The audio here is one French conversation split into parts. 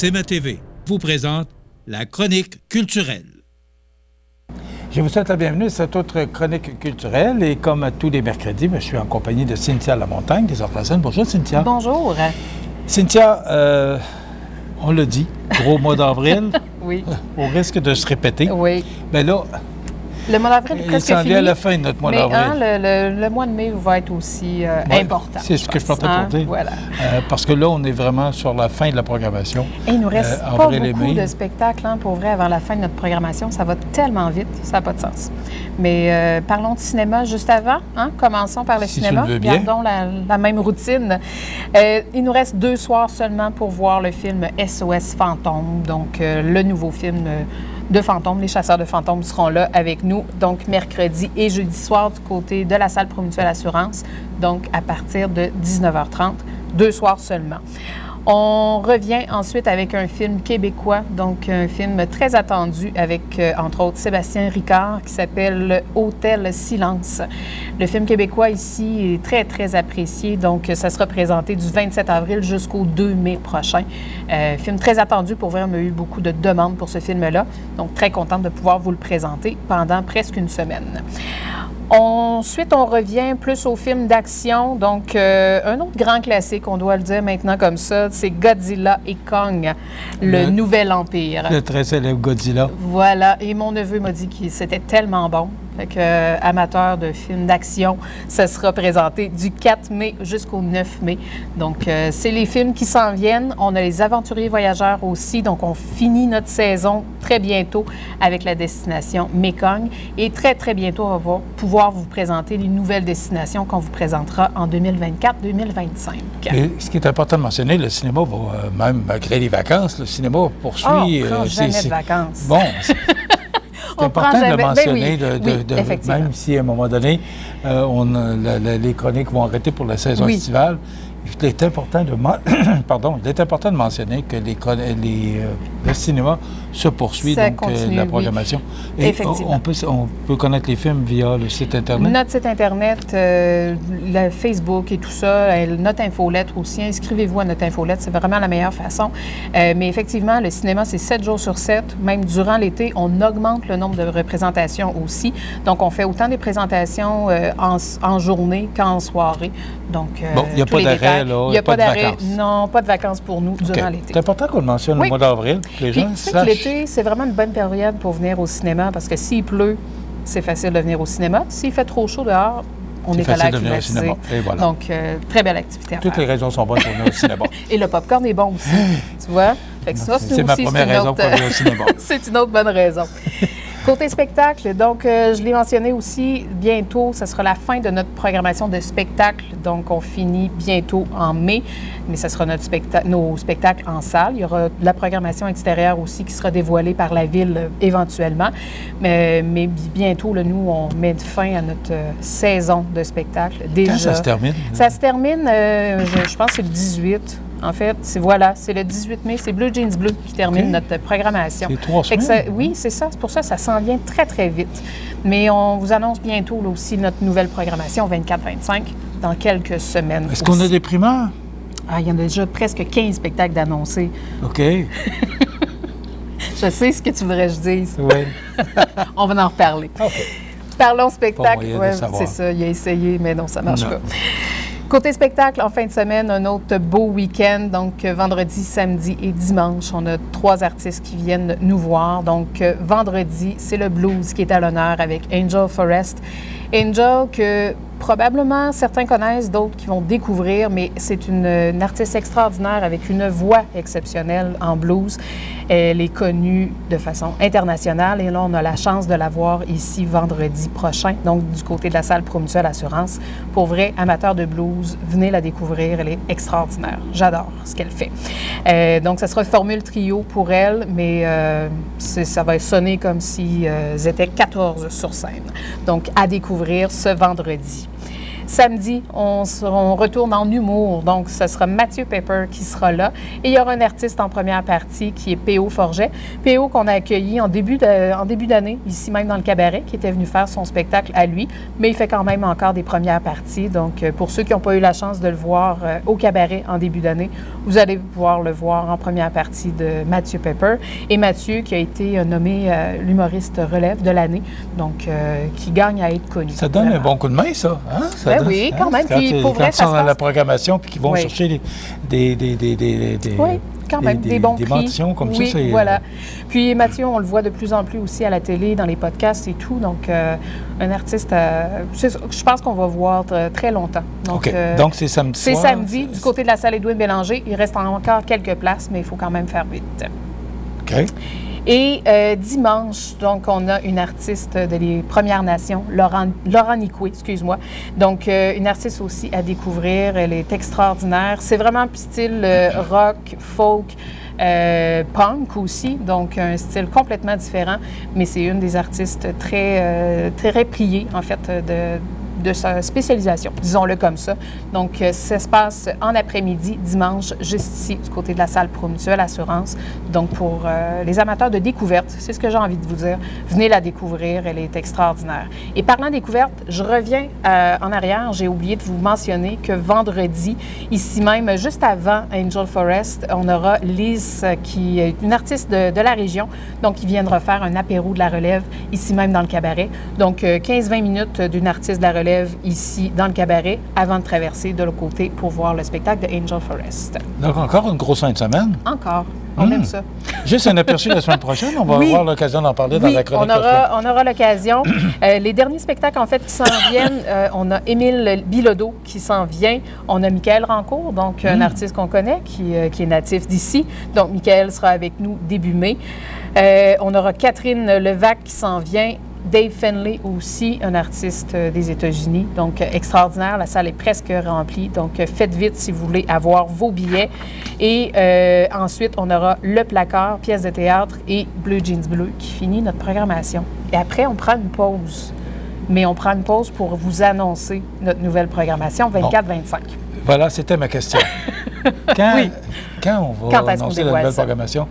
CMA TV vous présente la chronique culturelle. Je vous souhaite la bienvenue à cette autre chronique culturelle et comme tous les mercredis, je suis en compagnie de Cynthia Lamontagne des Arts de la scène. Bonjour Cynthia. Bonjour. Cynthia, on l'a dit, gros mois d'avril, Oui. Au risque de se répéter. Oui. Bien là, Le mois d'avril est presque il s'en fini. vient à la fin de notre mois d'avril. Le mois de mai va être aussi important. C'est ce que je partais pour dire. Voilà. Parce que là, on est vraiment sur la fin de la programmation. Et il nous reste pas avril et beaucoup mai. de spectacles, pour vrai, avant la fin de notre programmation. Ça va tellement vite, ça n'a pas de sens. Mais parlons de cinéma juste avant. Commençons par le Si cinéma. tu le veux bien. Gardons la même routine. Il nous reste 2 soirs seulement pour voir le film SOS Fantôme, donc le nouveau film de fantômes. Les chasseurs de fantômes seront là avec nous, donc mercredi et jeudi soir du côté de la salle Promutuelle Assurance, donc à partir de 19h30, 2 soirs seulement. On revient ensuite avec un film québécois, donc un film très attendu avec, entre autres, Sébastien Ricard, qui s'appelle Hôtel Silence. Le film québécois ici est très, très apprécié, donc ça sera présenté du 27 avril jusqu'au 2 mai prochain. Film très attendu, pour vrai, on a eu beaucoup de demandes pour ce film-là, donc très contente de pouvoir vous le présenter pendant presque une semaine. Ensuite, on revient plus au film d'action. Donc, un autre grand classique, on doit le dire maintenant comme ça, c'est Godzilla et Kong, le nouvel empire. Le très célèbre Godzilla. Voilà. Et mon neveu m'a dit que c'était tellement bon. Fait que, amateur de films d'action, ça sera présenté du 4 mai jusqu'au 9 mai. Donc, c'est les films qui s'en viennent. On a les aventuriers voyageurs aussi. Donc, on finit notre saison très bientôt avec la destination Mekong. Et très, très bientôt, on va pouvoir vous présenter les nouvelles destinations qu'on vous présentera en 2024-2025. Et ce qui est important de mentionner, le cinéma va, même malgré les vacances, le cinéma poursuit... on prend jamais de vacances. Bon, c'est important de le mentionner, effectivement. même si à un moment donné, les chroniques vont arrêter pour la saison estivale. Il est important de mentionner que le cinéma se poursuit, ça donc continue, la programmation. Oui. Et effectivement. on peut connaître les films via le site Internet? Notre site Internet, le Facebook et tout ça, notre infolettre aussi. Inscrivez-vous à notre infolettre, c'est vraiment la meilleure façon. Mais effectivement, le cinéma, c'est 7 jours sur 7. Même durant l'été, on augmente le nombre de représentations aussi. Donc, on fait autant des présentations en journée qu'en soirée. Donc, il n'y a pas d'arrêt, là? Il n'y a pas d'arrêt. Vacances. Non, pas de vacances pour nous durant l'été. C'est important qu'on le mentionne le mois d'avril, pour que les gens sachent. L'été, c'est vraiment une bonne période pour venir au cinéma parce que s'il pleut, c'est facile de venir au cinéma. S'il fait trop chaud dehors, on est à l'air climatisé. Voilà. Donc, très belle activité à faire. Toutes les raisons sont bonnes pour venir au cinéma. Et le popcorn est bon aussi, tu vois? Fait que ça, c'est ma première raison pour venir au cinéma. C'est une autre bonne raison. Côté spectacle, donc, je l'ai mentionné aussi, bientôt, ce sera la fin de notre programmation de spectacle. Donc, on finit bientôt en mai, mais ce sera nos spectacles en salle. Il y aura de la programmation extérieure aussi qui sera dévoilée par la Ville éventuellement. Mais bientôt, là, nous, on met fin à notre saison de spectacle. Déjà. Quand ça se termine? Ça se termine, je pense que c'est le 18. En fait, c'est le 18 mai, c'est Bleu Jeans Bleu qui termine notre programmation. C'est 3 semaines? Oui, c'est ça. C'est pour ça que ça s'en vient très, très vite. Mais on vous annonce bientôt là, aussi notre nouvelle programmation 24-25 dans quelques semaines. Est-ce qu'on a des primeurs? Il y en a déjà presque 15 spectacles d'annoncés. OK. Je sais ce que tu voudrais que je dise. Oui. On va en reparler. OK. Parlons spectacle. C'est ça. Il a essayé, mais non, ça ne marche pas. Côté spectacle, en fin de semaine, un autre beau week-end. Donc, vendredi, samedi et dimanche, on a 3 artistes qui viennent nous voir. Donc, vendredi, c'est le blues qui est à l'honneur avec Angel Forrest. Angel, que probablement certains connaissent, d'autres qui vont découvrir, mais c'est une artiste extraordinaire avec une voix exceptionnelle en blues. Elle est connue de façon internationale et là, on a la chance de la voir ici vendredi prochain, donc du côté de la salle Promutuelle Assurance. Pour vrai, amateur de blues, venez la découvrir, elle est extraordinaire. J'adore ce qu'elle fait. Donc, ça sera formule trio pour elle, mais ça va sonner comme si elles étaient 14 sur scène. Donc, à découvrir ce vendredi. Samedi, on retourne en humour. Donc, ce sera Mathieu Pepper qui sera là. Et il y aura un artiste en première partie qui est P.O. Forget. P.O. qu'on a accueilli en début d'année, ici même dans le cabaret, qui était venu faire son spectacle à lui. Mais il fait quand même encore des premières parties. Donc, pour ceux qui n'ont pas eu la chance de le voir au cabaret en début d'année, vous allez pouvoir le voir en première partie de Mathieu Pepper. Et Mathieu, qui a été nommé l'humoriste relève de l'année, donc qui gagne à être connu. Ça donne un bon coup de main, ça. Hein? Ça donne, oui, quand même. Puis, pour vrai, ça se passe dans la programmation puis qu'ils vont chercher des quand même, des bons prix. mentions comme ça. Voilà. Puis Mathieu, on le voit de plus en plus aussi à la télé, dans les podcasts et tout. Donc, un artiste, je pense qu'on va voir très longtemps. Donc, donc c'est samedi soir? C'est samedi, du côté de la salle Édouine Bélanger. Il reste encore quelques places, mais il faut quand même faire vite. OK. Et dimanche, donc, on a une artiste des Premières Nations, Laurent Nicoué, excuse-moi. Donc, une artiste aussi à découvrir. Elle est extraordinaire. C'est vraiment style rock, folk, punk aussi, donc un style complètement différent. Mais c'est une des artistes très priées, en fait, de sa spécialisation, disons-le comme ça. Donc, ça se passe en après-midi, dimanche, juste ici, du côté de la salle Promutuelle Assurance. Donc, pour les amateurs de découverte, c'est ce que j'ai envie de vous dire. Venez la découvrir, elle est extraordinaire. Et parlant de découverte, je reviens en arrière. J'ai oublié de vous mentionner que vendredi, ici même, juste avant Angel Forest, on aura Lise, qui est une artiste de la région, donc qui viendra faire un apéro de la relève, ici même dans le cabaret. Donc, 15-20 minutes d'une artiste de la relève ici dans le cabaret avant de traverser de l'autre côté pour voir le spectacle de Angel Forest. Donc, encore une grosse fin de semaine? Encore. On aime ça. Juste un aperçu la semaine prochaine. On va avoir l'occasion d'en parler dans la chronique. On aura l'occasion. Les derniers spectacles, en fait, qui s'en viennent, on a Émile Bilodeau qui s'en vient. On a Michael Rancourt, donc un artiste qu'on connaît, qui est natif d'ici. Donc, Michael sera avec nous début mai. On aura Catherine Levac qui s'en vient. Dave Finlay aussi, un artiste des États-Unis, donc extraordinaire. La salle est presque remplie, donc faites vite si vous voulez avoir vos billets. Et ensuite, on aura Le Placard, pièce de théâtre, et Bleu Jeans Bleu qui finit notre programmation. Et après, on prend une pause. Mais on prend une pause pour vous annoncer notre nouvelle programmation 24-25. Voilà, c'était ma question. Quand on va annoncer la nouvelle programmation?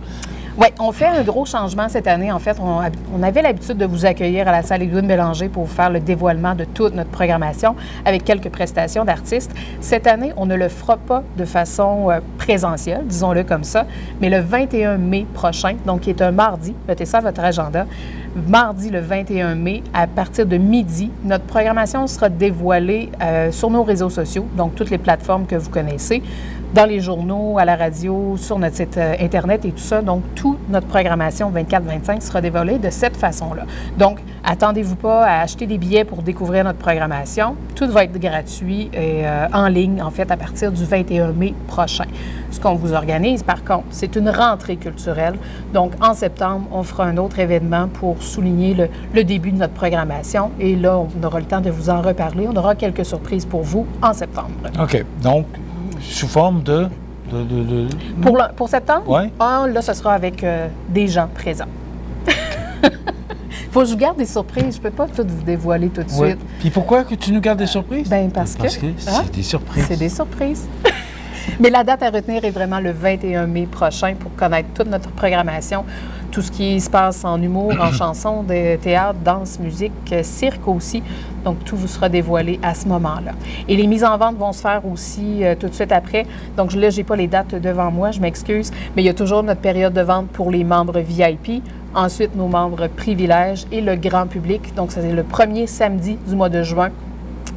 Oui, on fait un gros changement cette année. En fait, on avait l'habitude de vous accueillir à la salle Édouine Bélanger pour vous faire le dévoilement de toute notre programmation avec quelques prestations d'artistes. Cette année, on ne le fera pas de façon présentielle, disons-le comme ça, mais le 21 mai prochain, donc qui est un mardi, mettez ça à votre agenda, mardi le 21 mai, à partir de midi, notre programmation sera dévoilée sur nos réseaux sociaux, donc toutes les plateformes que vous connaissez, dans les journaux, à la radio, sur notre site Internet et tout ça. Donc, toute notre programmation 24-25 sera dévoilée de cette façon-là. Donc, attendez-vous pas à acheter des billets pour découvrir notre programmation. Tout va être gratuit et en ligne, en fait, à partir du 21 mai prochain. Ce qu'on vous organise, par contre, c'est une rentrée culturelle. Donc, en septembre, on fera un autre événement pour souligner le début de notre programmation. Et là, on aura le temps de vous en reparler. On aura quelques surprises pour vous en septembre. OK. Donc, sous forme de... Pour septembre? Oui. Ah, là, ce sera avec des gens présents. Faut que je vous garde des surprises. Je ne peux pas tout vous dévoiler tout de suite. Puis pourquoi que tu nous gardes des surprises? Bien, parce que c'est des surprises. C'est des surprises. Mais la date à retenir est vraiment le 21 mai prochain pour connaître toute notre programmation, tout ce qui se passe en humour, en chansons, de théâtre, danse, musique, cirque aussi. Donc, tout vous sera dévoilé à ce moment-là. Et les mises en vente vont se faire aussi tout de suite après. Donc, là, je n'ai pas les dates devant moi, je m'excuse, mais il y a toujours notre période de vente pour les membres VIP. Ensuite, nos membres privilèges et le grand public. Donc, c'est le premier samedi du mois de juin.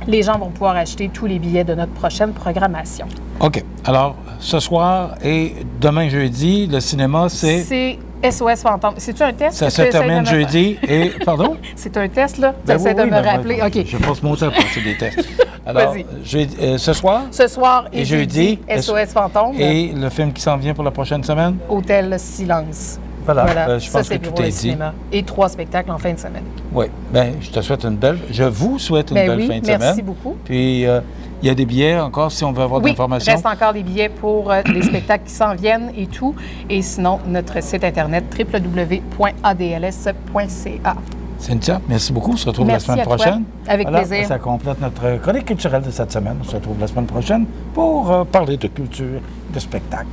Les gens vont pouvoir acheter tous les billets de notre prochaine programmation. OK. Alors, ce soir et demain jeudi, le cinéma, c'est... C'est SOS Fantôme. C'est-tu un test? Ça se termine jeudi et... Pardon? C'est un test, là? Ben J'essaie de me rappeler. OK. Je passe mon temps à passer des tests. Alors, ce soir? Ce soir et jeudi, SOS Fantôme. Et le film qui s'en vient pour la prochaine semaine? Hôtel Silence. Voilà. Je pense que tout est dit. Cinéma. Et 3 spectacles en fin de semaine. Oui. Bien, je te souhaite une belle... Je vous souhaite une belle fin de semaine. Merci beaucoup. Puis, il y a des billets encore si on veut avoir de l'information? Oui, il reste encore des billets pour les spectacles qui s'en viennent et tout. Et sinon, notre site Internet www.adls.ca. Cynthia, merci beaucoup. On se retrouve Merci la semaine à toi. prochaine. Avec plaisir. Ça complète notre chronique culturelle de cette semaine. On se retrouve la semaine prochaine pour parler de culture, de spectacle.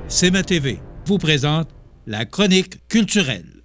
CMA TV vous présente la chronique culturelle.